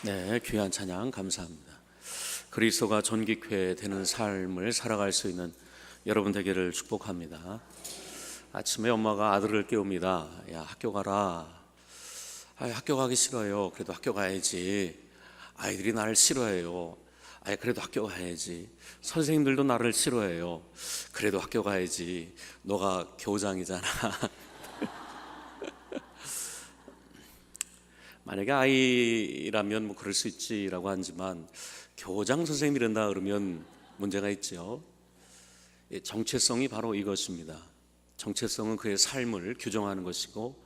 네, 귀한 찬양 감사합니다. 그리스도가 전깃회되는 삶을 살아갈 수 있는 여러분 되기를 축복합니다. 아침에 엄마가 아들을 깨웁니다. 야, 학교 가라. 학교 가기 싫어요. 그래도 학교 가야지. 아이들이 나를 싫어해요. 그래도 학교 가야지. 선생님들도 나를 싫어해요. 그래도 학교 가야지. 너가 교장이잖아. 만약에 아이라면 뭐 그럴 수 있지라고 하지만 교장 선생님이 된다 그러면 문제가 있죠. 정체성이 바로 이것입니다. 정체성은 그의 삶을 규정하는 것이고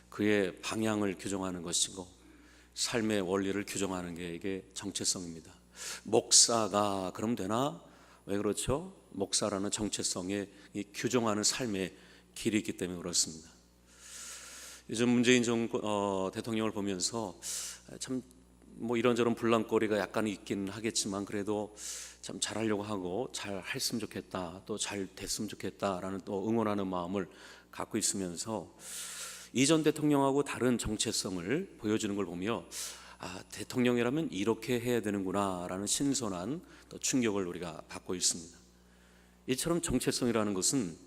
그의 방향을 규정하는 것이고 삶의 원리를 규정하는 게 이게 정체성입니다. 목사가 그럼 되나? 왜 그렇죠? 목사라는 정체성에 규정하는 삶의 길이 있기 때문에 그렇습니다. 요즘 문재인 대통령을 보면서 참 뭐 이런저런 분란거리가 약간 있긴 하겠지만 그래도 참 잘하려고 하고 잘 했으면 좋겠다, 또 잘 됐으면 좋겠다라는 또 응원하는 마음을 갖고 있으면서 이전 대통령하고 다른 정체성을 보여주는 걸 보며 대통령이라면 이렇게 해야 되는구나라는 신선한 또 충격을 우리가 받고 있습니다. 이처럼 정체성이라는 것은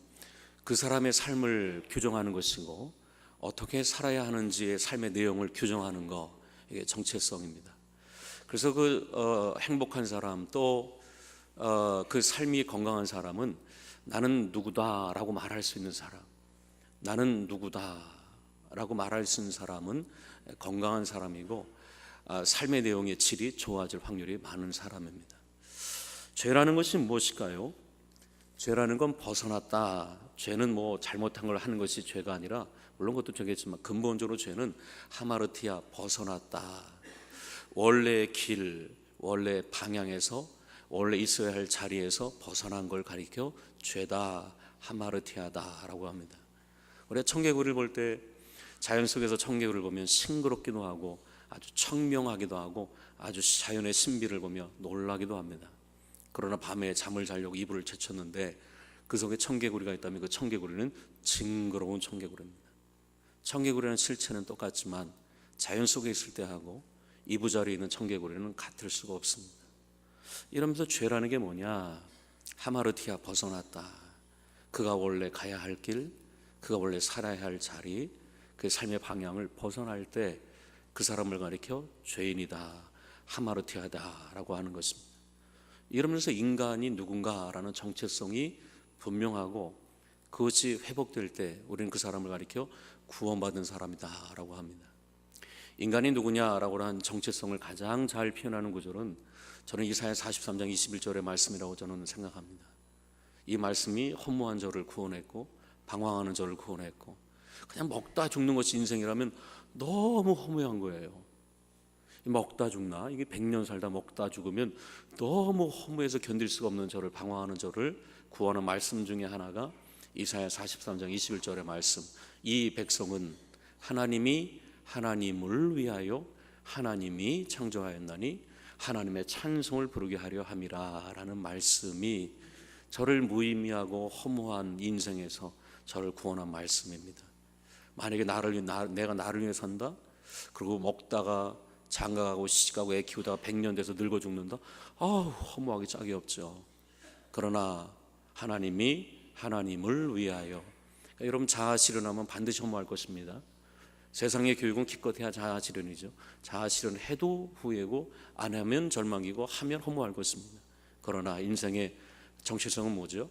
그 사람의 삶을 규정하는 것이고 어떻게 살아야 하는지의 삶의 내용을 규정하는 거, 이게 정체성입니다. 그래서 행복한 사람 또 그 삶이 건강한 사람은 나는 누구다라고 말할 수 있는 사람, 나는 누구다라고 말할 수 있는 사람은 건강한 사람이고 삶의 내용의 질이 좋아질 확률이 많은 사람입니다. 죄라는 것이 무엇일까요? 죄라는 건 벗어났다. 죄는 뭐 잘못한 걸 하는 것이 죄가 아니라, 물론 그것도 죄겠지만 근본적으로 죄는 하마르티아, 벗어났다. 원래의 길, 원래 방향에서, 원래 있어야 할 자리에서 벗어난 걸 가리켜 죄다, 하마르티아다라고 합니다. 우리가 청개구리를 볼 때 자연 속에서 청개구리를 보면 싱그럽기도 하고 아주 청명하기도 하고 아주 자연의 신비를 보며 놀라기도 합니다. 그러나 밤에 잠을 자려고 이불을 제쳤는데 그 속에 청개구리가 있다면 그 청개구리는 징그러운 청개구리입니다. 청개구리는 실체는 똑같지만 자연 속에 있을 때하고 이부자리에 있는 청개구리는 같을 수가 없습니다. 이러면서 죄라는 게 뭐냐? 하마르티아, 벗어났다. 그가 원래 가야 할 길, 그가 원래 살아야 할 자리, 그 삶의 방향을 벗어날 때 그 사람을 가리켜 죄인이다, 하마르티아다라고 하는 것입니다. 이러면서 인간이 누군가라는 정체성이 분명하고 그것이 회복될 때 우리는 그 사람을 가리켜 구원받은 사람이다라고 합니다. 인간이 누구냐라고 하는 정체성을 가장 잘 표현하는 구절은 저는 이사야 43장 21절의 말씀이라고 저는 생각합니다. 이 말씀이 허무한 저를 구원했고 방황하는 저를 구원했고, 그냥 먹다 죽는 것이 인생이라면 너무 허무한 거예요. 먹다 죽나? 이게 100년 살다 먹다 죽으면 너무 허무해서 견딜 수가 없는 저를, 방황하는 저를 구하는 말씀 중에 하나가 이사야 43장 21절의 말씀. 이 백성은 하나님이 하나님을 위하여 하나님이 창조하였나니 하나님의 찬송을 부르게 하려 함이라 라는 말씀이 저를 무의미하고 허무한 인생에서 저를 구원한 말씀입니다. 만약에 내가 나를 위해 산다? 그리고 먹다가 장가가고 시집가고 애 키우다가 100년 돼서 늙어 죽는다? 허무하기 짝이 없죠. 그러나 하나님이 하나님을 위하여, 그러니까 여러분 자아실현하면 반드시 허무할 것입니다. 세상의 교육은 기껏해야 자아실현이죠. 자아실현해도 후회고 안 하면 절망이고 하면 허무할 것입니다. 그러나 인생의 정체성은 뭐죠?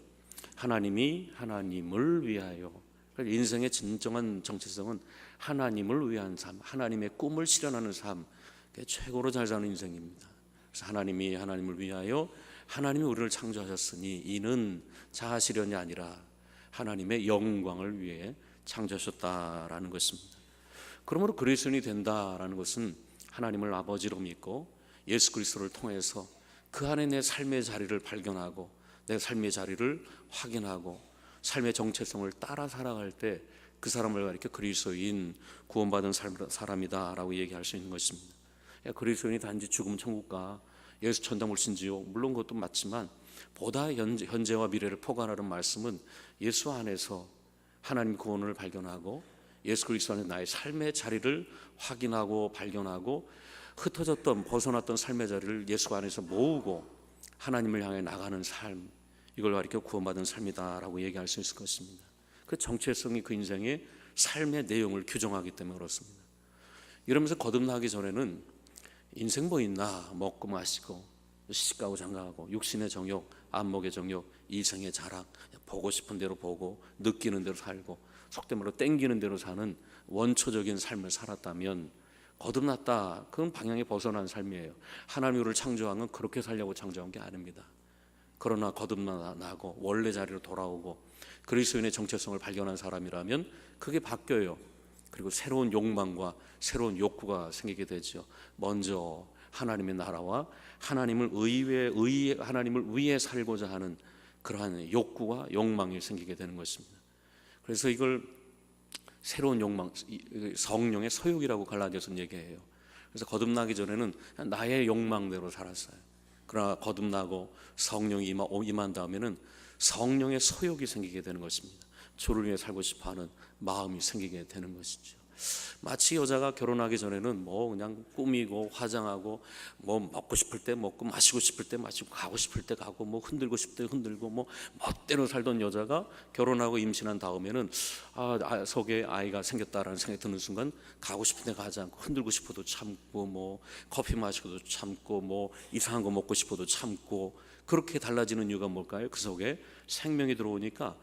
하나님이 하나님을 위하여. 인생의 진정한 정체성은 하나님을 위한 삶, 하나님의 꿈을 실현하는 삶, 그게 최고로 잘 사는 인생입니다. 그래서 하나님이 하나님을 위하여 하나님이 우리를 창조하셨으니 이는 자아실현이 아니라 하나님의 영광을 위해 창조하셨다라는 것입니다. 그러므로 그리스도인이 된다라는 것은 하나님을 아버지로 믿고 예수 그리스도를 통해서 그 안에 내 삶의 자리를 발견하고 내 삶의 자리를 확인하고 삶의 정체성을 따라 살아갈 때 그 사람을 가리켜 그리스도인, 구원받은 사람이다라고 얘기할 수 있는 것입니다. 그리스도인이 단지 죽음 천국과 예수 천당 물신지요, 물론 그것도 맞지만 보다 현재와 미래를 포괄하는 말씀은 예수 안에서 하나님 구원을 발견하고 예수 그리스도 안에 나의 삶의 자리를 확인하고 발견하고 흩어졌던 벗어났던 삶의 자리를 예수 안에서 모으고 하나님을 향해 나가는 삶, 이걸 가리켜 구원받은 삶이다라고 얘기할 수 있을 것입니다. 그 정체성이 그 인생의 삶의 내용을 규정하기 때문에 그렇습니다. 이러면서 거듭나기 전에는 인생 뭐 있나, 먹고 마시고 시집가고 장가가고 육신의 정욕, 안목의 정욕, 이성의 자랑, 보고 싶은 대로 보고 느끼는 대로 살고 속된 말로 땡기는 대로 사는 원초적인 삶을 살았다면 거듭났다, 그건 방향이 벗어난 삶이에요. 하나님 우리를 창조한 건 그렇게 살려고 창조한 게 아닙니다. 그러나 거듭나고 원래 자리로 돌아오고 그리스도인의 정체성을 발견한 사람이라면 그게 바뀌어요. 그리고 새로운 욕망과 새로운 욕구가 생기게 되죠. 먼저 하나님의 나라와 하나님을 위해 살고자 하는 그러한 욕구와 욕망이 생기게 되는 것입니다. 그래서 이걸 새로운 욕망, 성령의 소욕이라고 갈라디아서는 얘기해요. 그래서 거듭나기 전에는 나의 욕망대로 살았어요. 그러나 거듭나고 성령이 임한 다음에는 성령의 소욕이 생기게 되는 것입니다. 주를 위해 살고 싶어하는 마음이 생기게 되는 것이죠. 마치 여자가 결혼하기 전에는 뭐 그냥 꾸미고 화장하고 뭐 먹고 싶을 때 먹고 마시고 싶을 때 마시고 가고 싶을 때 가고 뭐 흔들고 싶을 때 흔들고 뭐 멋대로 살던 여자가 결혼하고 임신한 다음에는 속에 아이가 생겼다라는 생각이 드는 순간 가고 싶은 데 가지 않고 흔들고 싶어도 참고 뭐 커피 마시고도 참고 뭐 이상한 거 먹고 싶어도 참고 그렇게 달라지는 이유가 뭘까요? 그 속에 생명이 들어오니까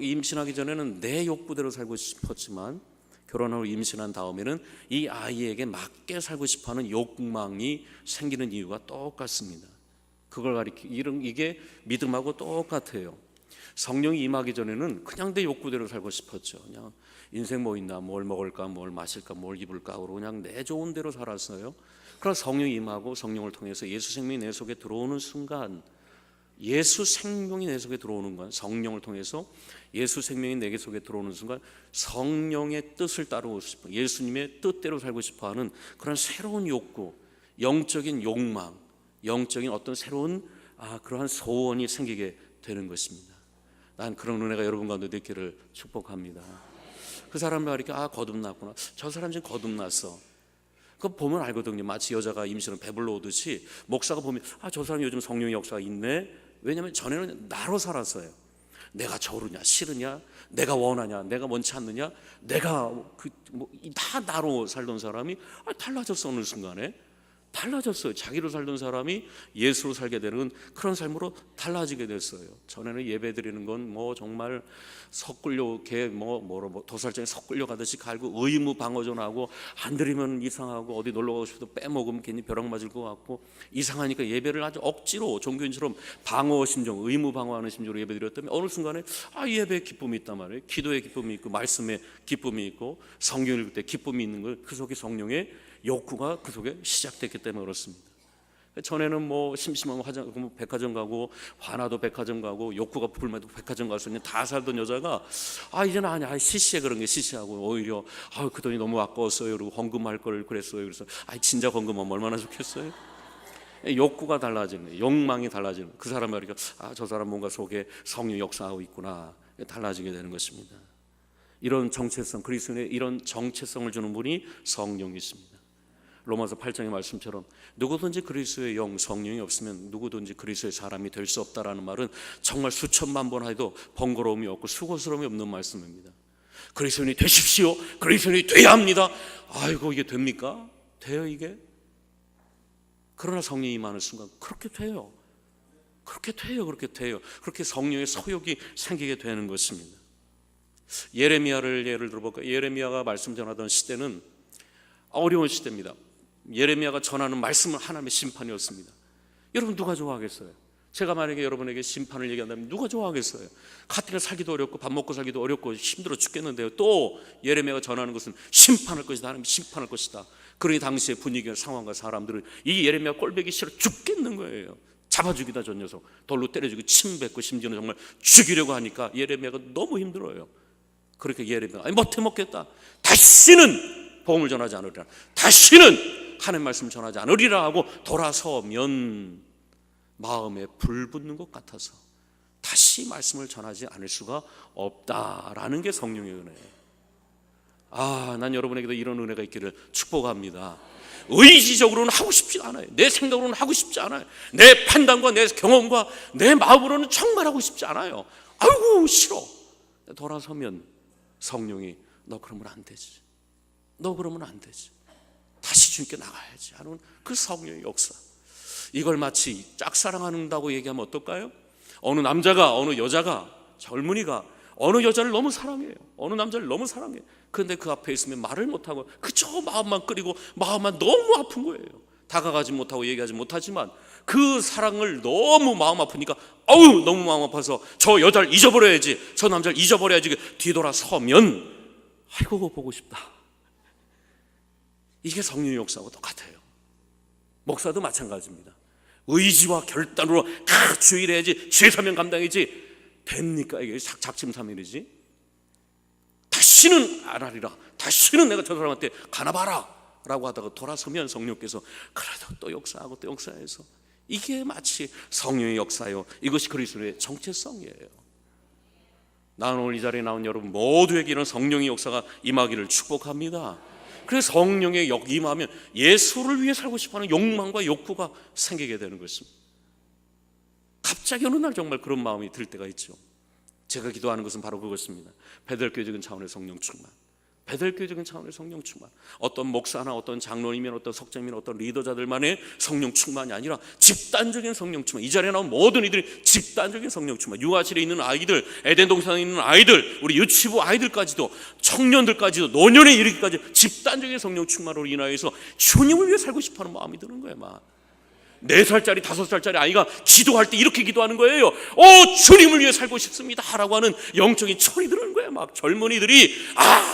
임신하기 전에는 내 욕구대로 살고 싶었지만 결혼하고 임신한 다음에는 이 아이에게 맞게 살고 싶어하는 욕망이 생기는 이유가 똑같습니다. 그걸 이게 믿음하고 똑같아요. 성령이 임하기 전에는 그냥 내 욕구대로 살고 싶었죠. 그냥 인생 뭐 있나, 뭘 먹을까, 뭘 마실까, 뭘 입을까 하고 그냥 내 좋은 대로 살았어요. 그러나 성령이 임하고 성령을 통해서 예수 생명이 내 속에 들어오는 순간, 예수 생명이 내 속에 들어오는 건, 성령을 통해서 예수 생명이 내 속에 들어오는 순간 성령의 뜻을 따르고 싶어, 예수님의 뜻대로 살고 싶어하는 그런 새로운 욕구, 영적인 욕망, 영적인 어떤 새로운 그러한 소원이 생기게 되는 것입니다. 난 그런 은혜가 여러분 가운데 있기를 축복합니다. 그 사람 말이니까 거듭났구나, 저 사람 지금 거듭났어. 그거 보면 알거든요. 마치 여자가 임신을 배불러 오듯이 목사가 보면 저 사람이 요즘 성령의 역사가 있네. 왜냐하면 전에는 나로 살았어요. 내가 좋으냐 싫으냐, 내가 원하냐 내가 원치 않느냐, 내가 다 나로 살던 사람이 달라졌어. 어느 순간에 달라졌어요. 자기로 살던 사람이 예수로 살게 되는 그런 삶으로 달라지게 됐어요. 전에는 예배 드리는 건 뭐 정말 섞으려 도살장에 섞으려 가듯이 갈고 의무 방어전하고 안 드리면 이상하고 어디 놀러 가고 싶어도 빼먹으면 괜히 벼락 맞을 것 같고 이상하니까 예배를 아주 억지로 종교인처럼 방어 심정, 의무 방어하는 심정으로 예배 드렸다면 어느 순간에 예배에 기쁨이 있단 말이에요. 기도에 기쁨이 있고 말씀에 기쁨이 있고 성경 읽을 때 기쁨이 있는 걸, 그 속에 성령의 욕구가 그 속에 시작됐기 때문에 그렇습니다. 전에는 뭐 심심하면 백화점 가고 화나도 백화점 가고 욕구가 불만도 백화점 가서 그냥 다 살던 여자가 이제는 아니야, 시시해. 그런 게 시시하고 오히려 그 돈이 너무 아까웠어요. 그리고 헌금할 걸 그랬어요. 그래서 진짜 헌금하면 얼마나 좋겠어요. 욕구가 달라지는 거예요. 욕망이 달라지는 거예요. 그 사람 말이니까 저 사람 뭔가 속에 성령 역사하고 있구나, 달라지게 되는 것입니다. 이런 정체성, 그리스도인의 이런 정체성을 주는 분이 성령이십니다. 로마서 8장의 말씀처럼 누구든지 그리스도의 영, 성령이 없으면 누구든지 그리스도의 사람이 될 수 없다라는 말은 정말 수천만 번 해도 번거로움이 없고 수고스러움이 없는 말씀입니다. 그리스도인이 되십시오, 그리스도인이 돼야 합니다. 이게 됩니까? 돼요 이게? 그러나 성령이 임하는 순간 그렇게 돼요. 그렇게 돼요. 그렇게 성령의 소욕이 생기게 되는 것입니다. 예레미야를 예를 들어볼까요? 예레미야가 말씀 전하던 시대는 어려운 시대입니다. 예레미야가 전하는 말씀은 하나님의 심판이었습니다. 여러분 누가 좋아하겠어요? 제가 만약에 여러분에게 심판을 얘기한다면 누가 좋아하겠어요? 가뜩이나 살기도 어렵고 밥 먹고 살기도 어렵고 힘들어 죽겠는데요, 또 예레미야가 전하는 것은 심판할 것이다, 하나님 심판할 것이다. 그러니 당시의 분위기와 상황과 사람들은 이 예레미야 꼴보기 싫어 죽겠는 거예요. 잡아 죽이다 저 녀석, 돌로 때려 죽이고 침 뱉고 심지어는 정말 죽이려고 하니까 예레미야가 너무 힘들어요. 그렇게 예레미야가 못해 먹겠다, 다시는 복음을 전하지 않으리라, 다시는 하나님 말씀 전하지 않으리라 하고 돌아서면 마음에 불 붙는 것 같아서 다시 말씀을 전하지 않을 수가 없다라는 게 성령의 은혜예요. 난 여러분에게도 이런 은혜가 있기를 축복합니다. 의지적으로는 하고 싶지 않아요. 내 생각으로는 하고 싶지 않아요. 내 판단과 내 경험과 내 마음으로는 정말 하고 싶지 않아요. 아이고 싫어. 돌아서면 성령이 너 그러면 안 되지, 너 그러면 안 되지, 다시 주님께 나가야지 하는 그 성령의 역사. 이걸 마치 짝사랑한다고 얘기하면 어떨까요? 어느 남자가 어느 여자가, 젊은이가 어느 여자를 너무 사랑해요. 어느 남자를 너무 사랑해요. 그런데 그 앞에 있으면 말을 못하고 그저 마음만 끓이고 마음만 너무 아픈 거예요. 다가가지 못하고 얘기하지 못하지만 그 사랑을 너무 마음 아프니까 어우 너무 마음 아파서 저 여자를 잊어버려야지, 저 남자를 잊어버려야지 뒤돌아서면 아이고 보고 싶다. 이게 성령의 역사하고 똑같아요. 목사도 마찬가지입니다. 의지와 결단으로 주일해야지, 죄사면 감당이지 됩니까? 이게 작심삼일이지. 다시는 안 하리라, 다시는 내가 저 사람한테 가나봐라 라고 하다가 돌아서면 성령께서 그래도 또 역사하고 또 역사해서, 이게 마치 성령의 역사요. 이것이 그리스도의 정체성이에요. 나는 오늘 이 자리에 나온 여러분 모두에게 이런 성령의 역사가 임하기를 축복합니다. 그래서 성령의 임하면 예수를 위해 살고 싶어하는 욕망과 욕구가 생기게 되는 것입니다. 갑자기 어느 날 정말 그런 마음이 들 때가 있죠. 제가 기도하는 것은 바로 그것입니다. 베델교회적인 차원의 성령 충만, 베델교회적인 차원의 성령 충만. 어떤 목사나 어떤 장로님이나 어떤 석장이나 어떤 리더자들만의 성령 충만이 아니라 집단적인 성령 충만. 이 자리에 나온 모든 이들이 집단적인 성령 충만. 유아실에 있는 아이들, 에덴 동산에 있는 아이들, 우리 유치부 아이들까지도, 청년들까지도, 노년에 이르기까지 집단적인 성령 충만으로 인하여서 주님을 위해 살고 싶어하는 마음이 드는 거예요. 막 4살짜리 5살짜리 아이가 기도할 때 이렇게 기도하는 거예요. 주님을 위해 살고 싶습니다 라고 하는 영적인 철이 드는 거예요. 막 젊은이들이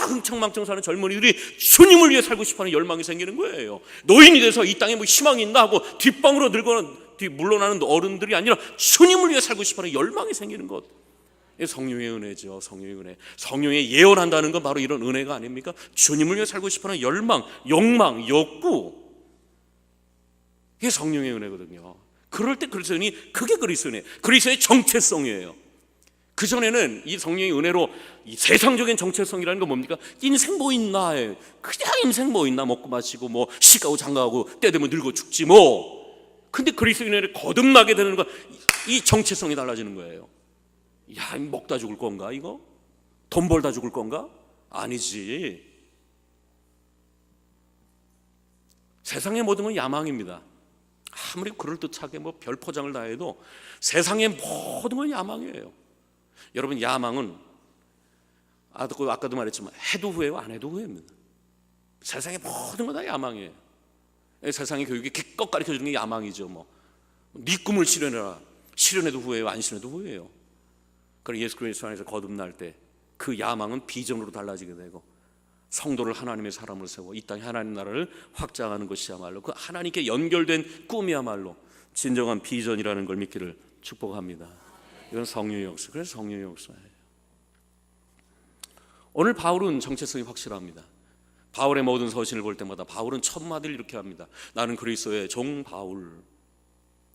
흥청망청 사는 젊은이들이 주님을 위해 살고 싶어하는 열망이 생기는 거예요. 노인이 돼서 이 땅에 뭐 희망이 있나 하고 뒷방으로 물러나는 어른들이 아니라 주님을 위해 살고 싶어하는 열망이 생기는 것. 성령의 은혜죠. 성령의 은혜. 성령의 예언한다는 건 바로 이런 은혜가 아닙니까? 주님을 위해 살고 싶어하는 열망, 욕망, 욕구. 이게 성령의 은혜거든요. 그럴 때 그리스도인이, 그게 그리스도인이에요. 그리스도의 정체성이에요. 그전에는 이 성령의 은혜로 이 세상적인 정체성이라는 건 뭡니까? 인생 뭐 있나, 그냥 인생 뭐 있나, 먹고 마시고 뭐 시가고 장가하고 때 되면 늙어 죽지 뭐. 근데 그리스도의 은혜를 거듭나게 되는 건 이 정체성이 달라지는 거예요. 야, 먹다 죽을 건가 이거? 돈 벌다 죽을 건가? 아니지. 세상의 모든 건 야망입니다. 아무리 그럴듯하게 뭐 별 포장을 다 해도 세상의 모든 건 야망이에요. 여러분, 야망은 아까도 말했지만 해도 후회요, 안 해도 후회입니다. 세상의 모든 건 다 야망이에요. 세상의 교육이 기껏 가르쳐주는 게 야망이죠. 네 꿈을 실현해라. 실현해도 후회요, 안 실현해도 후회예요. 그럼 예수 그리스도 안에서 거듭날 때 그 야망은 비전으로 달라지게 되고, 성도를 하나님의 사람으로 세워 이 땅에 하나님 나라를 확장하는 것이야말로, 그 하나님께 연결된 꿈이야말로 진정한 비전이라는 걸 믿기를 축복합니다. 이건 성령의 역사. 그래서 성령의 역사예요. 오늘 바울은 정체성이 확실합니다. 바울의 모든 서신을 볼 때마다 바울은 첫 마디를 이렇게 합니다. 나는 그리스도의 종 바울.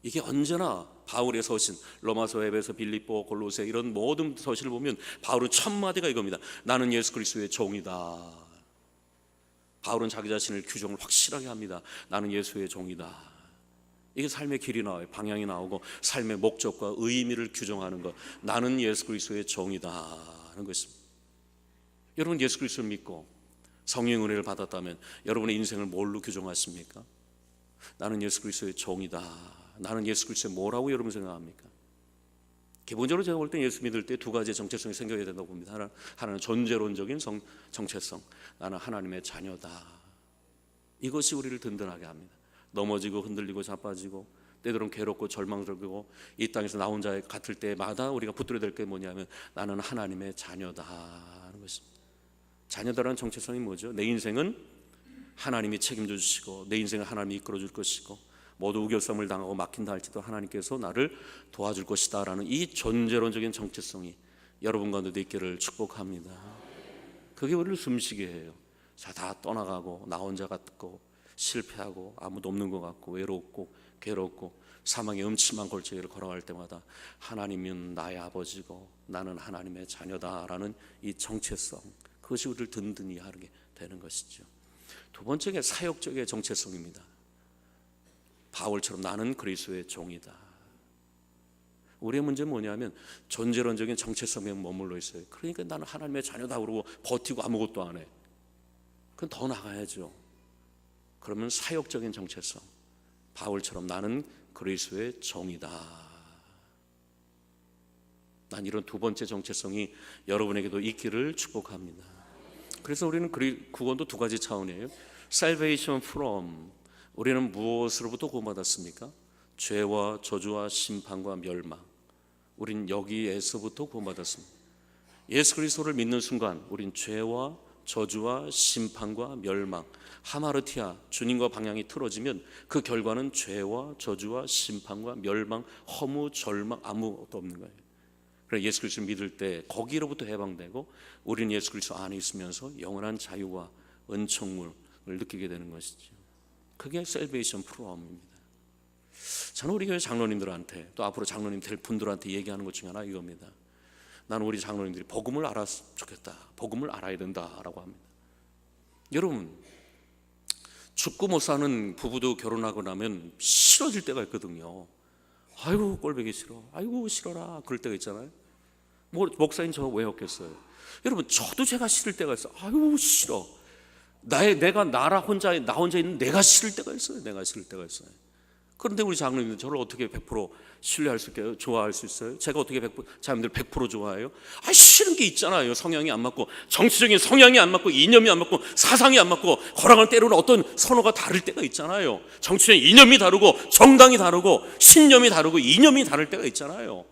이게 언제나 바울의 서신, 로마서, 에베소, 빌립보, 골로새 이런 모든 서신을 보면 바울은 첫 마디가 이겁니다. 나는 예수 그리스도의 종이다. 바울은 자기 자신을 규정을 확실하게 합니다. 나는 예수의 종이다. 이게 삶의 길이 나와요. 방향이 나오고 삶의 목적과 의미를 규정하는 것. 나는 예수 그리스도의 종이다 하는 것입니다. 여러분, 예수 그리스도를 믿고 성령의 은혜를 받았다면 여러분의 인생을 뭘로 규정하십니까? 나는 예수 그리스도의 종이다. 나는 예수 그리스도의 뭐라고 여러분 생각합니까? 기본적으로 제가 볼 때 예수 믿을 때 두 가지의 정체성이 생겨야 된다고 봅니다. 하나는 존재론적인 정체성. 나는 하나님의 자녀다. 이것이 우리를 든든하게 합니다. 넘어지고 흔들리고 자빠지고 때로는 괴롭고 절망스럽고 이 땅에서 나 혼자 같을 때마다 우리가 붙들어야 될 게 뭐냐면 나는 하나님의 자녀다 하는 것입니다. 자녀다라는 정체성이 뭐죠? 내 인생은 하나님이 책임져 주시고 내 인생을 하나님이 이끌어 줄 것이고 모두 우겨쌈을 당하고 막힌다 할지도 하나님께서 나를 도와줄 것이다 라는 이 존재론적인 정체성이 여러분 가운데도 있기를 축복합니다. 그게 우리를 숨쉬게 해요. 자, 다 떠나가고 나 혼자 같고 실패하고 아무도 없는 것 같고 외롭고 괴롭고 사망의 음침한 골짜기를 걸어갈 때마다 하나님은 나의 아버지고 나는 하나님의 자녀다라는 이 정체성, 그것이 우리를 든든히 하게 되는 것이죠. 두 번째가 사역적의 정체성입니다. 바울처럼 나는 그리스도의 종이다. 우리의 문제는 뭐냐면 존재론적인 정체성에 머물러 있어요. 그러니까 나는 하나님의 자녀다 그러고 버티고 아무것도 안 해. 그건 더 나가야죠. 그러면 사역적인 정체성, 바울처럼 나는 그리스도의 종이다. 난 이런 두 번째 정체성이 여러분에게도 있기를 축복합니다. 그래서 우리는 구원도 두 가지 차원이에요. Salvation from, 우리는 무엇으로부터 구원받았습니까? 죄와 저주와 심판과 멸망. 우린 여기에서부터 구원받았습니다. 예수 그리스도를 믿는 순간 우린 죄와 저주와 심판과 멸망, 하마르티아, 주님과 방향이 틀어지면 그 결과는 죄와 저주와 심판과 멸망, 허무, 절망, 아무것도 없는 거예요. 그래서 예수 그리스도를 믿을 때 거기로부터 해방되고 우리는 예수 그리스도 안에 있으면서 영원한 자유와 은총을 느끼게 되는 것이죠. 그게 셀베이션 프로그램입니다. 저는 우리 교회 장로님들한테 또 앞으로 장로님 될 분들한테 얘기하는 것 중에 하나 이겁니다. 나는 우리 장로님들이 복음을 알았으면 좋겠다. 복음을 알아야 된다라고 합니다. 여러분, 죽고 못 사는 부부도 결혼하고 나면 싫어질 때가 있거든요. 아이고 꼴보기 싫어, 아이고 싫어라, 그럴 때가 있잖아요. 목사님 저 왜 없겠어요? 여러분, 저도 제가 싫을 때가 있어요. 아이고 싫어. 나 혼자 있는 내가 싫을 때가 있어요. 내가 싫을 때가 있어요. 그런데 우리 장로님들 저를 어떻게 100% 신뢰할 수 있게요? 좋아할 수 있어요? 제가 어떻게 자녀들 100% 좋아해요? 싫은 게 있잖아요. 성향이 안 맞고, 정치적인 성향이 안 맞고, 이념이 안 맞고, 사상이 안 맞고, 거랑을 때로는 어떤 선호가 다를 때가 있잖아요. 정치적인 이념이 다르고, 정당이 다르고, 신념이 다르고, 이념이 다를 때가 있잖아요.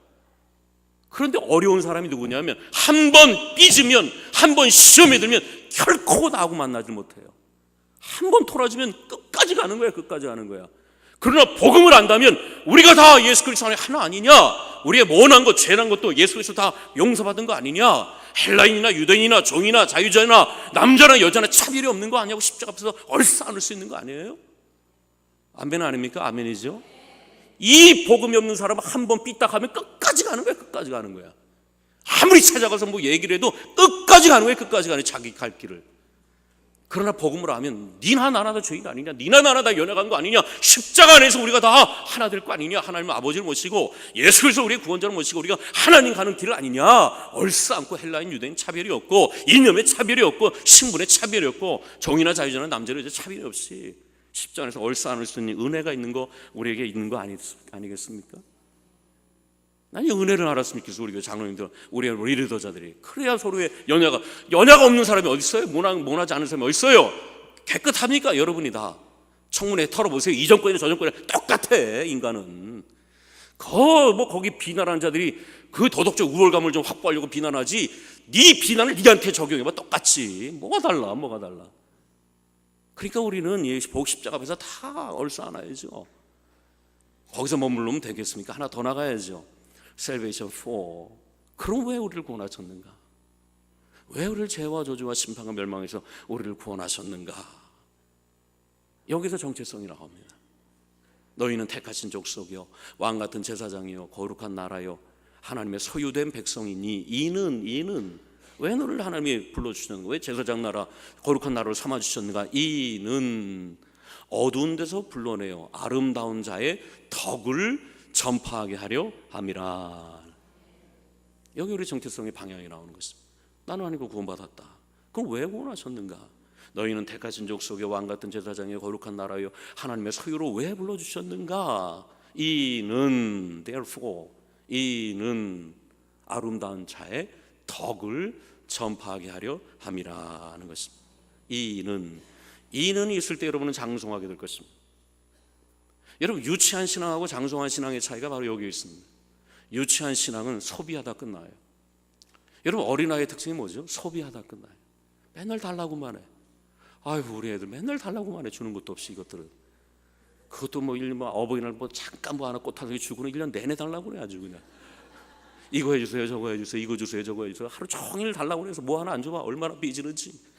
그런데 어려운 사람이 누구냐면 한 번 삐지면, 한 번 시험에 들면 결코 나하고 만나지 못해요. 한 번 토라지면 끝까지 가는 거야. 끝까지 가는 거야. 그러나 복음을 안다면 우리가 다 예수 그리스도 안에 하나 아니냐, 우리의 모난 것, 죄난 것도 예수 그리스도 다 용서받은 거 아니냐, 헬라인이나 유대인이나 종이나 자유자나 남자나 여자나 차별이 없는 거 아니냐고 십자가 앞에서 얼싸 안을 수 있는 거 아니에요? 아멘 아닙니까? 아멘이죠. 이 복음이 없는 사람은 한 번 삐딱하면 끝까지 가는 거야. 끝까지 가는 거야. 아무리 찾아가서 뭐 얘기를 해도 끝까지 가는 거야. 끝까지 가는 자기 갈 길을. 그러나 복음을 하면 니나 나나 다 죄인 아니냐, 니나 나나 다 연약한 거 아니냐, 십자가 안에서 우리가 다 하나 될 거 아니냐, 하나님 아버지를 모시고 예수 그리스도 우리의 구원자를 모시고 우리가 하나님 가는 길을 아니냐, 얼싸안고 헬라인 유대인 차별이 없고, 이념의 차별이 없고, 신분의 차별이 없고, 종이나 자유자나 남자나 여자 차별이 없이 십자가 안에서 얼싸안을 수 있는 은혜가 있는 거, 우리에게 있는 거 아니겠습니까? 난 이 은혜를 알았으면 좋겠어. 우리 장로님들, 우리 리더자들이. 그래야 서로의 연야가 없는 사람이 어디 있어요? 모나지 않은 사람이 어디 있어요? 깨끗합니까? 여러분이 다 청문회 털어보세요. 이 정권이나 저 정권이나 똑같아. 인간은 거기 비난하는 자들이 그 도덕적 우월감을 좀 확보하려고 비난하지, 네 비난을 니한테 적용해봐. 똑같이. 뭐가 달라. 그러니까 우리는 복 십자가 앞에서 다 얼싸안아야죠. 거기서 머물르면 되겠습니까? 하나 더 나가야죠. Salvation for. 그럼 왜 우리를 구원하셨는가? 왜 우리를 죄와 저주와 심판과 멸망에서 우리를 구원하셨는가? 여기서 정체성이라고 합니다. 너희는 택하신 족속이요, 왕같은 제사장이요, 거룩한 나라요, 하나님의 소유된 백성이니. 이는 왜 너를 하나님이 불러주셨는가? 왜 제사장 나라, 거룩한 나라를 삼아주셨는가? 이는 어두운 데서 불러내어 아름다운 자의 덕을 전파하게 하려 함이라. 여기 우리 정체성의 방향이 나오는 것입니다. 나는 하나님과 구원받았다. 그럼 왜 구원하셨는가? 너희는 택하신 족속의 왕같은 제사장의 거룩한 나라요, 하나님의 소유로 왜 불러주셨는가? 이는 therefore, 이는 아름다운 자의 덕을 전파하게 하려 함이라 하는 것입니다. 이는 있을 때 여러분은 장성하게 될 것입니다. 여러분, 유치한 신앙하고 장성한 신앙의 차이가 바로 여기 있습니다. 유치한 신앙은 소비하다 끝나요. 여러분, 어린아이의 특징이 뭐죠? 소비하다 끝나요. 맨날 달라고만 해. 아이고, 우리 애들 맨날 달라고만 해. 주는 것도 없이 이것들은. 그것도 어버이날 잠깐 하나 꽃 하나 주고는 1년 내내 달라고 그래. 아주 그냥 이거 해주세요, 저거 해주세요, 이거 주세요, 저거 해주세요. 하루 종일 달라고 해서 뭐 하나 안 줘봐. 얼마나 삐지는지.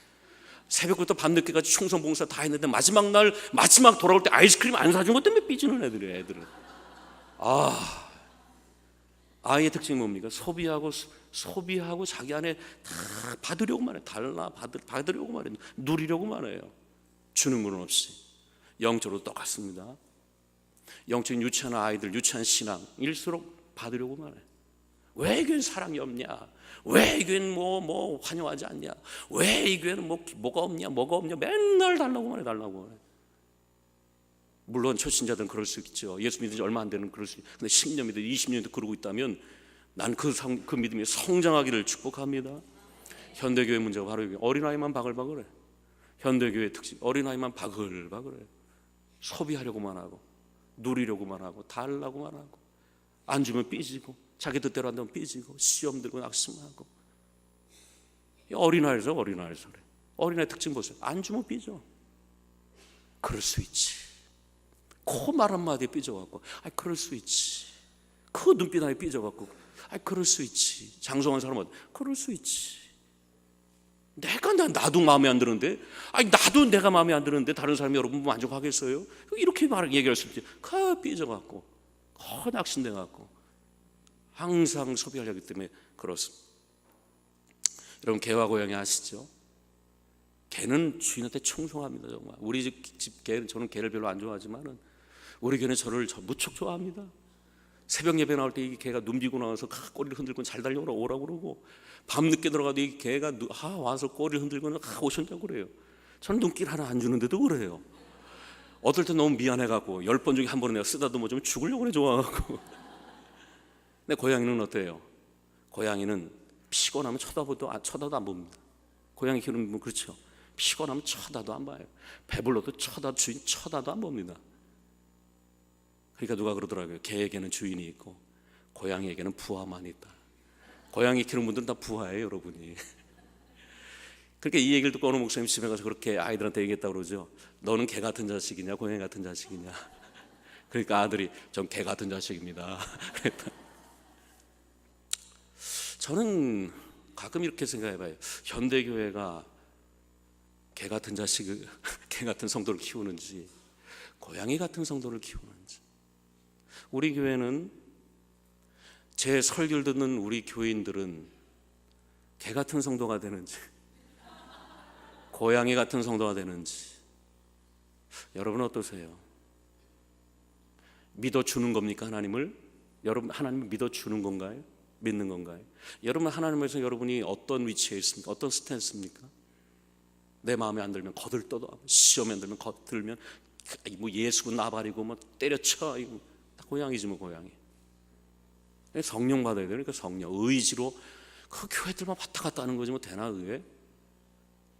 새벽부터 밤늦게까지 충성봉사 다 했는데 마지막 돌아올 때 아이스크림 안 사준 것 때문에 삐지는 애들은. 아이의 특징이 뭡니까? 소비하고 자기 안에 다 받으려고만 해. 받으려고만 해. 누리려고만 해요. 주는 분은 없이. 영적으로 똑같습니다. 영적인 유치한 아이들, 유치한 신앙일수록 받으려고만 해. 왜 이 교회는 사랑이 없냐? 왜 이 교회는 뭐 환영하지 않냐? 왜 이 교회는 뭐가 없냐? 맨날 달라고만 해, 달라고 해. 물론 초신자들은 그럴 수 있죠. 예수 믿은 지 얼마 안 되는 그럴 수 있죠. 근데 10년 믿든 20년도 그러고 있다면 난 그 믿음이 성장하기를 축복합니다. 현대교회 문제가 바로 여기. 어린아이만 바글바글해. 현대교회 특징, 어린아이만 바글바글해. 소비하려고만 하고, 누리려고만 하고, 달라고만 하고, 안 주면 삐지고, 자기 뜻대로 한다면 삐지고, 시험 들고 낙심하고. 어린아이죠, 어린아이죠. 어린아이 특징 보세요. 안 주면 삐져. 그럴 수 있지. 그 말 한마디에 삐져갖고, 그럴 수 있지. 그 눈빛 하나에 삐져갖고, 그럴 수 있지. 장성한 사람은 그럴 수 있지. 나도 마음에 안 드는데, 나도 내가 마음에 안 드는데 다른 사람이 여러분 만족하겠어요? 이렇게 얘기할 수 있지. 삐져갖고, 낙심돼갖고 항상 소비하려기 때문에 그렇습니다. 여러분, 개와 고양이 아시죠? 개는 주인한테 청송합니다. 정말 우리 집 개는, 저는 개를 별로 안 좋아하지만은 우리 개는 저를 무척 좋아합니다. 새벽 예배 나올 때 이 개가 눈 비고 나와서 꼬리를 흔들고 잘 달려오라고 그러고, 밤늦게 들어가도 이 개가 와서 꼬리를 흔들고 오셨냐고 그래요. 저는 눈길 하나 안 주는데도 그래요. 어떨 때 너무 미안해갖고 10번 중에 한 번은 내가 쓰다도 뭐 좀 죽으려고 그래, 좋아하고. 근데 고양이는 어때요? 고양이는 피곤하면 쳐다도 안 봅니다. 고양이 키우는 분 그렇죠? 피곤하면 쳐다도 안 봐요. 배불러도 주인 쳐다도 안 봅니다. 그러니까 누가 그러더라고요. 개에게는 주인이 있고 고양이에게는 부하만 있다. 고양이 키우는 분들은 다 부하예요, 여러분이. 그러니까 이 얘기를 듣고 어느 목사님 집에 가서 그렇게 아이들한테 얘기했다고 그러죠. 너는 개 같은 자식이냐, 고양이 같은 자식이냐. 그러니까 아들이 전 개 같은 자식입니다. 그랬다. 저는 가끔 이렇게 생각해봐요. 현대교회가 개 같은 개 같은 성도를 키우는지 고양이 같은 성도를 키우는지. 우리 교회는, 제 설교를 듣는 우리 교인들은 개 같은 성도가 되는지 고양이 같은 성도가 되는지 여러분 어떠세요? 믿어주는 겁니까, 하나님을? 여러분, 하나님을 믿어주는 건가요? 믿는 건가요? 여러분, 하나님에서 여러분이 어떤 위치에 있습니까? 어떤 스탠스입니까? 내 마음에 안 들면 거들떠도, 시험에 안 들면 거들면 뭐 예수고 나발이고 뭐 때려쳐, 이거 다 고양이지 뭐, 고양이. 성령 받아야 돼요. 그러니까 성령, 의지로 그 교회들만 왔다 갔다 하는 거지 뭐 되나, 의회?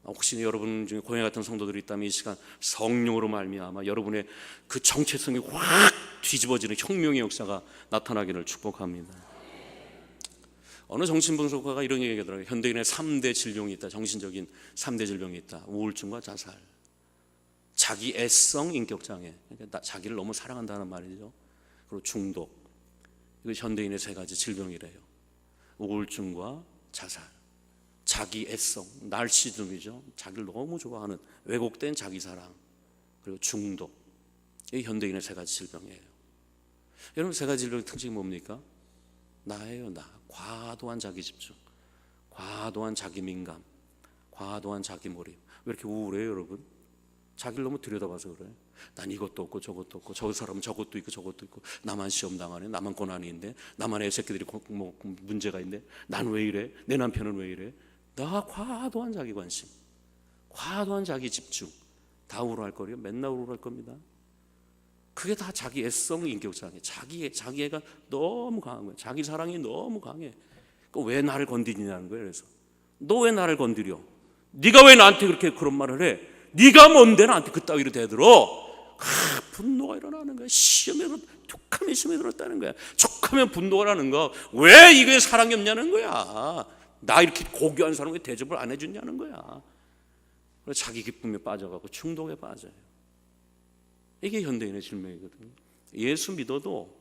혹시 여러분 중에 고양이 같은 성도들이 있다면 이 시간 성령으로 말미암아 여러분의 그 정체성이 확 뒤집어지는 혁명의 역사가 나타나기를 축복합니다. 어느 정신분석가가 이런 얘기하더라고요. 현대인의 3대 질병이 있다. 정신적인 3대 질병이 있다. 우울증과 자살, 자기 애성 인격장애, 그러니까 자기를 너무 사랑한다는 말이죠. 그리고 중독. 이거 현대인의 3가지 질병이래요. 우울증과 자살, 자기 애성, 날시즘이죠. 자기를 너무 좋아하는 왜곡된 자기 사랑, 그리고 중독. 이게 현대인의 3가지 질병이에요. 여러분, 3가지 질병의 특징이 뭡니까? 나예요, 나. 과도한 자기 집중, 과도한 자기 민감, 과도한 자기 몰입. 왜 이렇게 우울해요, 여러분? 자기를 너무 들여다봐서 그래. 난 이것도 없고 저것도 없고, 저 사람은 저것도 있고 저것도 있고, 나만 시험 당하네, 나만 고난이 있네, 나만 애새끼들이 뭐 문제가 있네, 난 왜 이래, 내 남편은 왜 이래. 나 과도한 자기 관심, 과도한 자기 집중, 다 우울할 거예요. 맨날 우울할 겁니다. 그게 다 자기 애성 인격장애, 자기애가 너무 강한 거예요. 자기 사랑이 너무 강해. 왜 나를 건드리냐는 거예요. 그래서 너 왜 나를 건드려? 네가 왜 나한테 그렇게 그런 말을 해? 네가 뭔데 나한테 그따위로 대들어? 분노가 일어나는 거야. 툭하면 시험에 들었다는 거야. 척하면 분노가 나는 거야. 왜 이게 사랑이 없냐는 거야. 나 이렇게 고귀한 사람에게 대접을 안 해주냐는 거야. 그래서 자기 기쁨에 빠져가고 충동에 빠져요. 이게 현대인의 질병이거든요. 예수 믿어도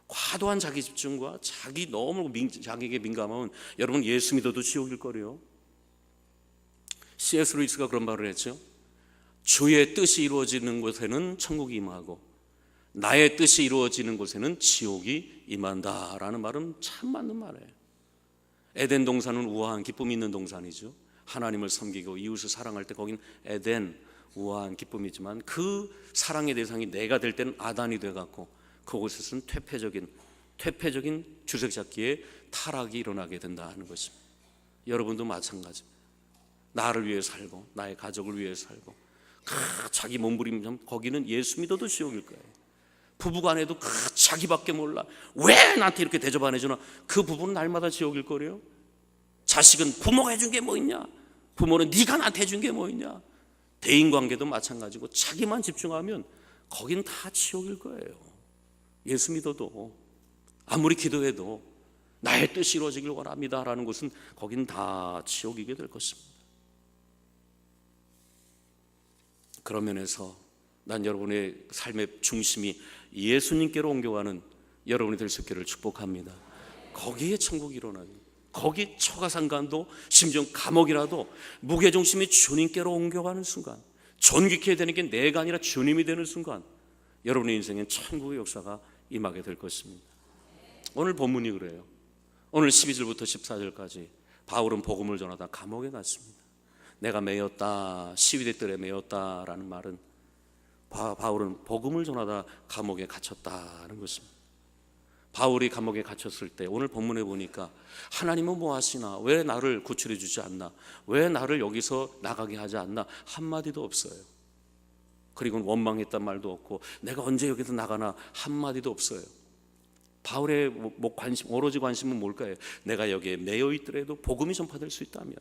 과도한 자기 집중과 자기에게 민감하면 여러분, 예수 믿어도 지옥일 거래요. C.S. 루이스가 그런 말을 했죠. 주의 뜻이 이루어지는 곳에는 천국이 임하고 나의 뜻이 이루어지는 곳에는 지옥이 임한다라는 말은 참 맞는 말이에요. 에덴 동산은 우아한 기쁨이 있는 동산이죠. 하나님을 섬기고 이웃을 사랑할 때 거긴 에덴, 우아한 기쁨이지만 그 사랑의 대상이 내가 될 때는 아단이 돼갖고 그곳에서는 퇴폐적인 주색잡기에 타락이 일어나게 된다는 것입니다. 여러분도 마찬가지입니다. 나를 위해 살고 나의 가족을 위해 살고 자기 몸부림치면 거기는 예수 믿어도 지옥일 거예요. 부부간에도 자기밖에 몰라 왜 나한테 이렇게 대접 안 해주나, 그 부부는 날마다 지옥일 거래요. 자식은 부모가 해준 게 뭐 있냐, 부모는 네가 나한테 해준 게 뭐 있냐. 대인관계도 마찬가지고 자기만 집중하면 거긴 다 지옥일 거예요. 예수 믿어도 아무리 기도해도 나의 뜻이 이루어지길 원합니다 라는 것은 거긴 다 지옥이게 될 것입니다. 그런 면에서 난 여러분의 삶의 중심이 예수님께로 옮겨가는 여러분이 될 수 있기를 축복합니다. 거기에 천국이 일어나요. 거기 초가상간도 심지어 감옥이라도 무게중심이 주님께로 옮겨가는 순간, 존귀케 되는 게 내가 아니라 주님이 되는 순간 여러분의 인생엔 천국의 역사가 임하게 될 것입니다. 오늘 본문이 그래요. 오늘 12절부터 14절까지 바울은 복음을 전하다 감옥에 갔습니다. 내가 매였다, 시위대 뜰에 매였다라는 말은 바울은 복음을 전하다 감옥에 갇혔다는 것입니다. 바울이 감옥에 갇혔을 때 오늘 본문에 보니까 하나님은 뭐 하시나, 왜 나를 구출해 주지 않나, 왜 나를 여기서 나가게 하지 않나 한마디도 없어요. 그리고 원망했단 말도 없고 내가 언제 여기서 나가나 한마디도 없어요. 바울의 오로지 관심은 뭘까요? 내가 여기에 매여 있더라도 복음이 전파될 수 있다면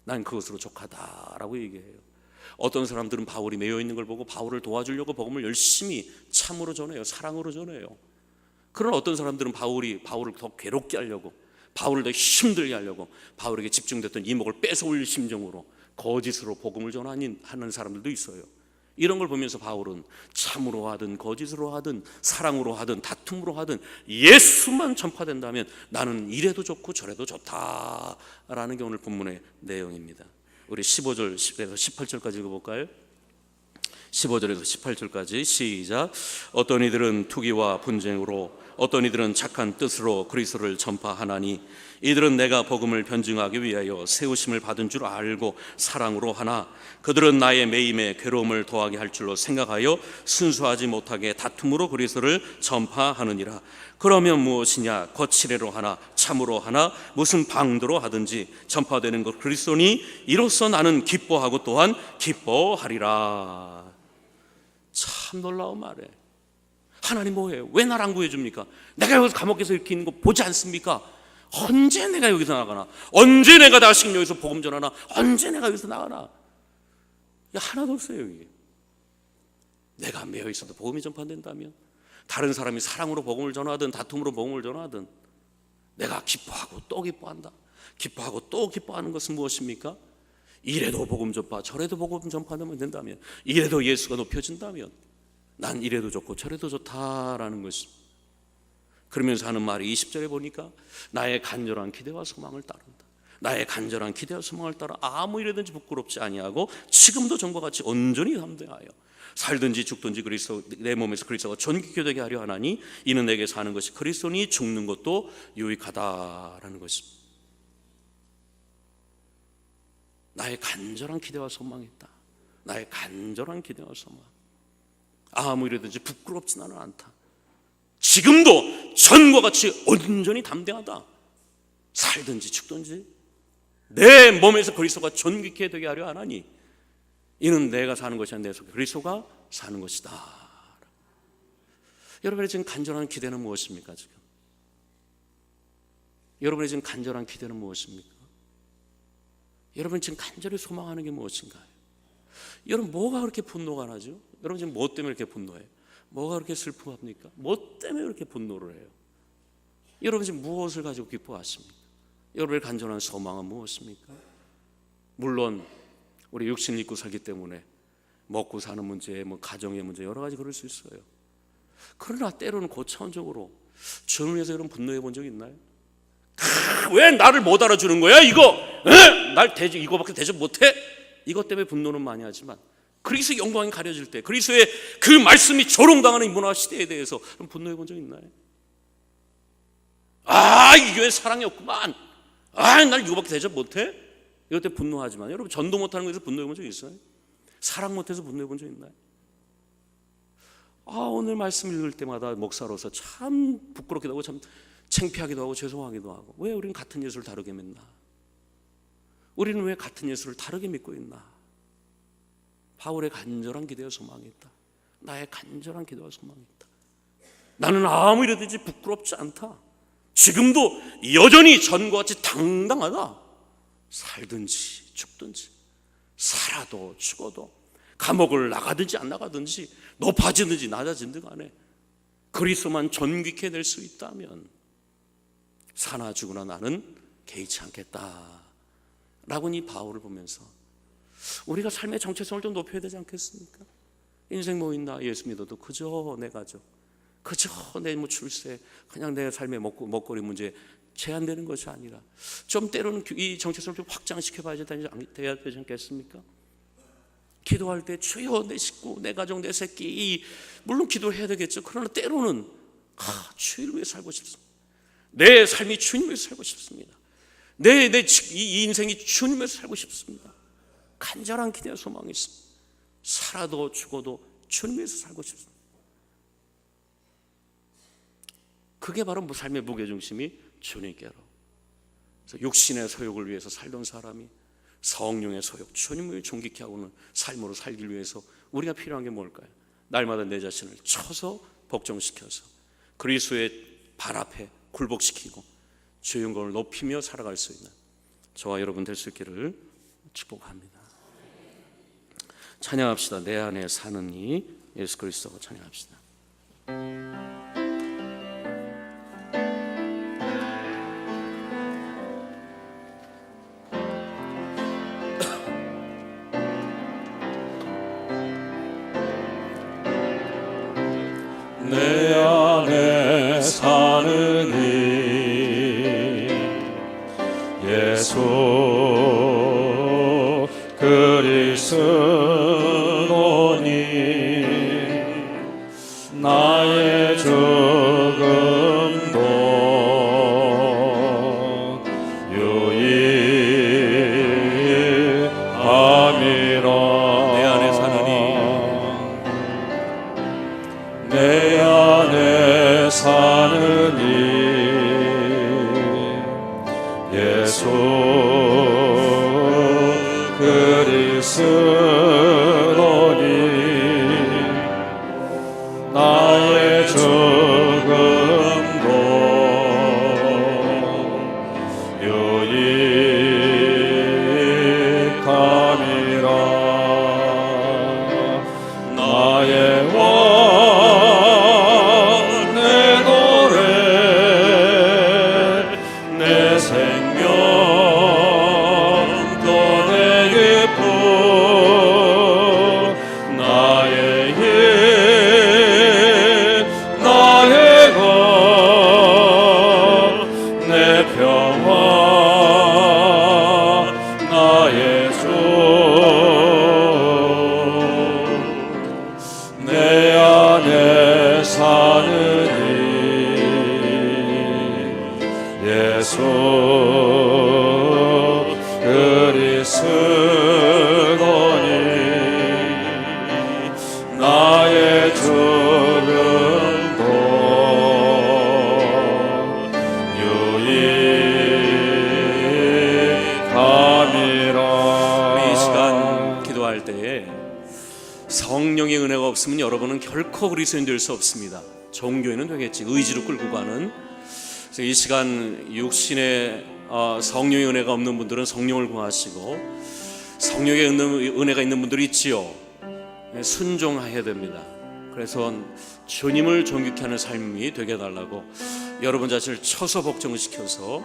난 그것으로 족하다라고 얘기해요. 어떤 사람들은 바울이 매여 있는 걸 보고 바울을 도와주려고 복음을 열심히 참으로 전해요. 사랑으로 전해요. 그러나 어떤 사람들은 바울을 더 괴롭게 하려고, 바울을 더 힘들게 하려고 바울에게 집중됐던 이목을 뺏어올 심정으로 거짓으로 복음을 전하는 사람들도 있어요. 이런 걸 보면서 바울은 참으로 하든 거짓으로 하든 사랑으로 하든 다툼으로 하든 예수만 전파된다면 나는 이래도 좋고 저래도 좋다라는 게 오늘 본문의 내용입니다. 우리 15절에서 18절까지 읽어볼까요? 15절에서 18절까지 시작. 어떤 이들은 투기와 분쟁으로, 어떤 이들은 착한 뜻으로 그리스도를 전파하나니 이들은 내가 복음을 변증하기 위하여 세우심을 받은 줄 알고 사랑으로 하나 그들은 나의 매임에 괴로움을 더하게 할 줄로 생각하여 순수하지 못하게 다툼으로 그리스도를 전파하느니라. 그러면 무엇이냐? 거칠애로 하나 참으로 하나 무슨 방도로 하든지 전파되는 것 그리스도니 이로써 나는 기뻐하고 또한 기뻐하리라. 참 놀라운 말이에요. 하나님 뭐예요? 왜 나를 안 구해줍니까? 내가 여기서 감옥에서 이렇게 있는 거 보지 않습니까? 언제 내가 여기서 나가나? 언제 내가 다시 여기서 복음 전하나? 언제 내가 여기서 나가나? 하나도 없어요. 여기 내가 매여 있어도 복음이 전파된다면, 다른 사람이 사랑으로 복음을 전하든 다툼으로 복음을 전하든 내가 기뻐하고 또 기뻐한다. 기뻐하고 또 기뻐하는 것은 무엇입니까? 이래도 복음 전파, 저래도 복음 전파되면 된다면, 이래도 예수가 높여진다면 난 이래도 좋고 저래도 좋다라는 것입니다. 그러면서 하는 말이 20절에 보니까 나의 간절한 기대와 소망을 따른다. 나의 간절한 기대와 소망을 따라 아무 일이든지 부끄럽지 아니하고 지금도 전과 같이 온전히 담대하여 살든지 죽든지 그리스도, 내 몸에서 그리스도가 존귀케 되게 하려 하나니 이는 내게 사는 것이 그리스도니 죽는 것도 유익하다라는 것입니다. 나의 간절한 기대와 소망이다. 나의 간절한 기대와 소망. 아무 일이든지 부끄럽지는 않다. 지금도 전과 같이 온전히 담대하다. 살든지 죽든지 내 몸에서 그리스도가 존귀케 되게 하려 하나니 이는 내가 사는 것이 아니라 내 속에 그리스도가 사는 것이다. 여러분의 지금 간절한 기대는 무엇입니까? 지금 여러분의 지금 간절한 기대는 무엇입니까? 여러분 지금 간절히 소망하는 게 무엇인가요? 여러분 뭐가 그렇게 분노가 나죠? 여러분 지금 뭐 때문에 이렇게 분노해요? 뭐가 그렇게 슬퍼합니까? 뭐 때문에 그렇게 분노를 해요? 여러분 지금 무엇을 가지고 기뻐하십니까? 여러분의 간절한 소망은 무엇입니까? 물론 우리 육신을 입고 살기 때문에 먹고 사는 문제, 가정의 문제 여러 가지 그럴 수 있어요. 그러나 때로는 고차원적으로 주를 위해서 여러분 분노해 본 적 있나요? 왜 나를 못 알아주는 거야 이거? 날 이거밖에 대접 못해? 이것 때문에 분노는 많이 하지만 그리스도의 영광이 가려질 때, 그리스도의 그 말씀이 조롱당하는 이 문화 시대에 대해서 분노해 본 적 있나요? 이 교회 사랑이 없구만. 날 이거밖에 대접 못해? 이것 때문에 분노하지만 여러분 전도 못하는 것에서 분노해 본 적 있어요? 사랑 못해서 분노해 본 적 있나요? 오늘 말씀 읽을 때마다 목사로서 참 부끄럽기도 하고 참 창피하기도 하고 죄송하기도 하고, 왜 우리는 같은 예수를 다르게 믿나? 우리는 왜 같은 예수를 다르게 믿고 있나? 바울의 간절한 기도와 소망이 있다. 나의 간절한 기도와 소망이 있다. 나는 아무 이래든지 부끄럽지 않다. 지금도 여전히 전과 같이 당당하다. 살든지 죽든지, 살아도 죽어도, 감옥을 나가든지 안 나가든지, 높아지든지 낮아지든 간에 그리스도만 존귀케 될 수 있다면 사나 죽으나 나는 개의치 않겠다 라고 이 바울을 보면서 우리가 삶의 정체성을 좀 높여야 되지 않겠습니까? 인생 뭐 있나? 예수 믿어도 그저 내 가족, 그저 내 출세, 그냥 내 삶의 먹거리 문제에 제한되는 것이 아니라 좀 때로는 이 정체성을 좀 확장시켜 봐야 되지 않겠습니까? 기도할 때 주여 내 식구, 내 가족, 내 새끼, 물론 기도해야 되겠죠. 그러나 때로는 주를 위해 살고 싶습니다. 내 삶이 주님 위해서 살고 싶습니다. 이 인생이 주님 위해서 살고 싶습니다. 간절한 기대와 소망이 있습니다. 살아도 죽어도 주님 위해서 살고 싶습니다. 그게 바로 삶의 무게중심이 주님께로. 그래서 육신의 소욕을 위해서 살던 사람이 성령의 소욕, 주님을 존귀케 하고는 삶으로 살기 위해서 우리가 필요한 게 뭘까요? 날마다 내 자신을 쳐서 복종시켜서 그리스도의 발 앞에 굴복시키고 주의 영광을 높이며 살아갈 수 있는 저와 여러분 될 수 있기를 축복합니다. 찬양합시다. 내 안에 사는 이 예수 그리스도 찬양합시다. 내 안에 사는 이 예수 그리스도니 나의 죽음도 유익함이라. 내 안에 사느니 내 안에 사느니 예수 그리스도니 나의 죽음도 유익함이라. 나의 예수 그리스도니 나의 죽음도 유익함이라. 이 시간 기도할 때에 성령의 은혜가 없으면 여러분은 결코 그리스도인 될 수 없습니다. 종교인은 되겠지, 의지로 끌고 가는. 그래서 이 시간 육신의 성령의 은혜가 없는 분들은 성령을 구하시고, 성령의 은혜가 있는 분들이 있지요. 순종해야 됩니다. 그래서 주님을 존귀케 하는 삶이 되게 해달라고, 여러분 자신을 쳐서 복종시켜서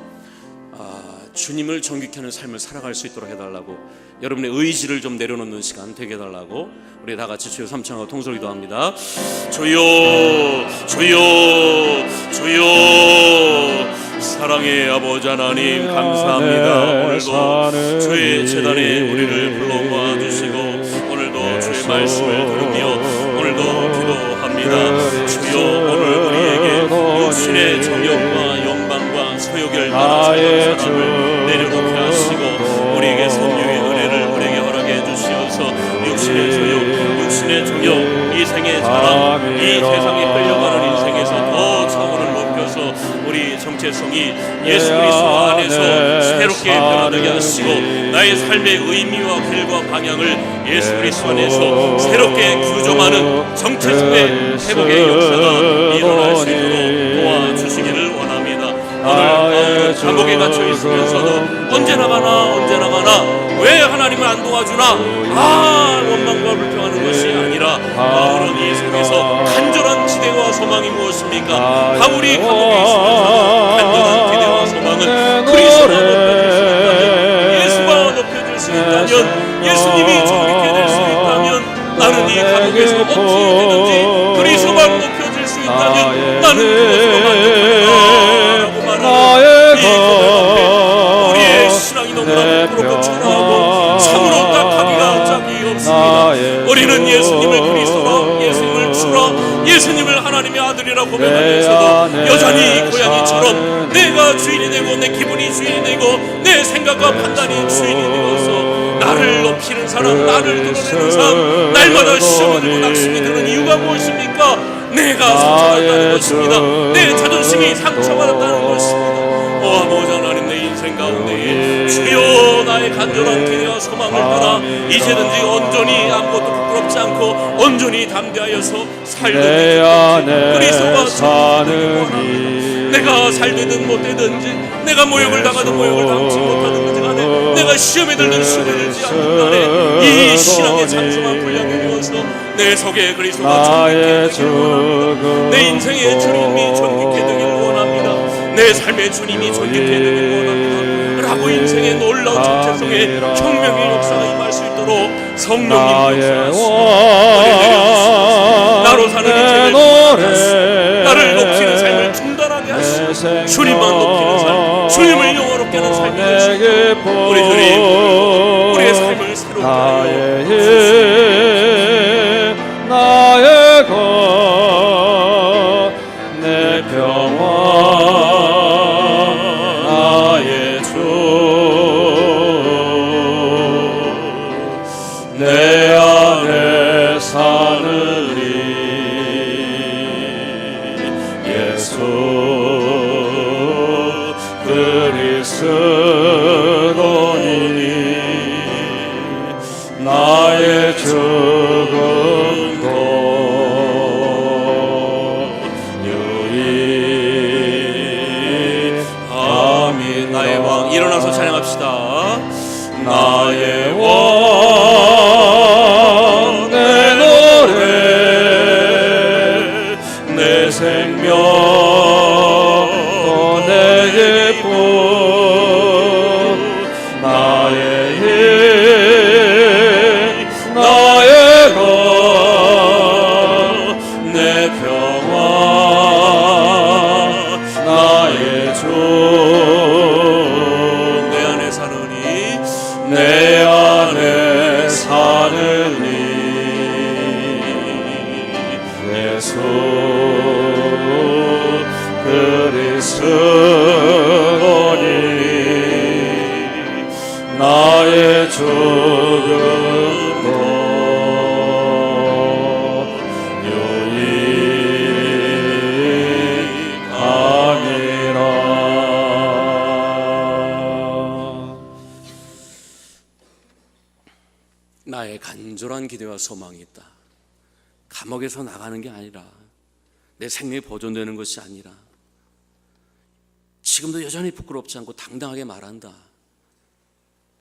주님을 존귀케 하는 삶을 살아갈 수 있도록 해달라고, 여러분의 의지를 좀 내려놓는 시간 되게 해달라고 우리 다 같이 주여 삼창하고 통솔 기도합니다. 주여 주여 주여. 사랑의 아버지 하나님 감사합니다. 오늘도 주의 제단에 우리를 불러 모아주시고 오늘도 주의 말씀을 들으며 오늘도 기도합니다. 주여 오늘 우리에게 육신의 정욕과 영광과 소욕을 따라 사는 사람을 내려놓게 하시고 우리에게 성령의 은혜를 우리에게 허락해 주시어서 육신의 끌려가는 인생에서 더 차원을 높여서 우리 정체성이 예수 그리스도 안에서 새롭게 변화되게 하시고 나의 삶의 의미와 길과 방향을 예수 그리스도 안에서 새롭게 규정하는 정체성의 회복의 역사가 일어날 수 있도록 도와주시기를 원합니다. 오늘 감옥에 갇혀 있으면서도 언제나 가나 왜 하나님은 안 도와주나 원망과 불평하는 것이 아니라 바울은 이 속에서 간절한 기대와 소망이 무엇입니까? 바울이 감옥에 있으면서도 간절한 기대와 소망은 그리스도가 높여질 수 있다면, 예수가 높여질 수 있다면, 예수님이 존귀케 될 수 있다면, 나는 이 감옥에서 어찌 되든지 그리스도만 높여질 수 있다면 나는 그것으로 만족한다 라고 말하는 이 고백 앞에 우리의 신앙이 너무나 부끄럽고 초라하고 참으로 딱하기가 짝이 없습니다. 우리는 예수님을 그리스도라, 예수님을 주라, 예수님을 하나님의 아들이라 고백하면서도 여전히 고양이처럼 내가 주인이 되고 내 기분이 주인이 되고 내 생각과 판단이 주인이 되어서 나를 높이는 사람, 나를 드러내는 사람, 날마다 시험이 들고 낙심이 드는 이유가 무엇입니까? 내가 상처받았다는 것입니다. 내 자존심이 상처받았다는 것입니다. 아버지 하나님, 내 인생 가운데 주여 나의 간절한 기대와 소망을 따라 이제든지 온전히 아무것도 부끄럽지 않고 온전히 담대하여서 살던 그리스도와 사는 원합니다. 내가 살되든 못되든지, 내가 모욕을 당하든 모욕을 당치 못하든 간에, 내가 시험에 들든 시험에 들지 않는 간에 이 신앙의 장성한 분량이 되어서 내 속에 그리스도가 존귀케 되기를 원합니다. 내 인생의 주님이 존귀케 되기를 원합니다. 내 삶의 주님이 존귀케 되기를 원합니다 라고 인생의 놀라운 정체성의 혁명의 역사가 임할 수 있도록 성령님 역사하시고 나로 사는 인생을 그만하시고 나를 높이는 삶을 중단하게 하시고 주님만 높이는 삶, 주님을 영화롭게 하는 삶이 되시고 우리 주님, 우리의 삶을 새롭게 하여 나의 것, 내 평화, 나의 주, 내 안에 사느니 예수 그리스도니 나의 죽음도 유익함이. 나의 왕, 일어나서 찬양합시다. 나의 왕, 내 노래, 내 생명, 또 내 기쁨, 나의 힘, 나의 것, 내 평화, 나의 주, 내 안에 사느니, 내 안에 사느니 예수 그리스도니 나의 죽음도 유익함이라. 나의 간절한 기대와 소망이 있다. 감옥에서 나가는 게 아니라, 내 생명이 보존되는 것이 아니라, 지금도 여전히 부끄럽지 않고 당당하게 말한다.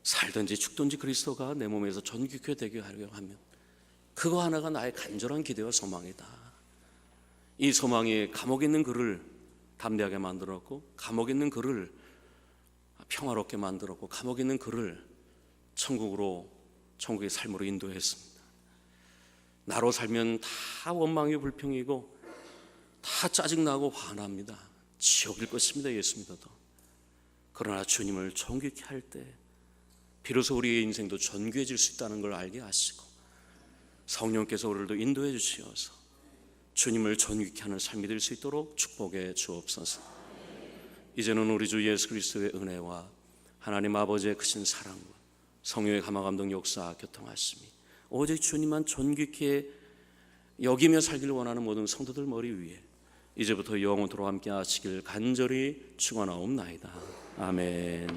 살든지 죽든지 그리스도가 내 몸에서 존귀케 되게 하려 하면 그거 하나가 나의 간절한 기대와 소망이다. 이 소망이 감옥에 있는 그를 담대하게 만들었고, 감옥에 있는 그를 평화롭게 만들었고, 감옥에 있는 그를 천국의 삶으로 인도했습니다. 나로 살면 다 원망이 불평이고 다 짜증나고 화납니다. 지옥일 것입니다. 예수 믿어도. 그러나 주님을 존귀케 할 때 비로소 우리의 인생도 존귀해질 수 있다는 걸 알게 하시고, 성령께서 우리를 인도해 주시어서 주님을 존귀케 하는 삶이 될 수 있도록 축복해 주옵소서. 이제는 우리 주 예수 그리스도의 은혜와 하나님 아버지의 크신 사랑과 성령의 감화 감동 역사 교통하심이 오직 주님만 존귀케 여기며 살기를 원하는 모든 성도들 머리 위에 이제부터 영원토록 함께 하시길 간절히 축원하옵나이다. 아멘.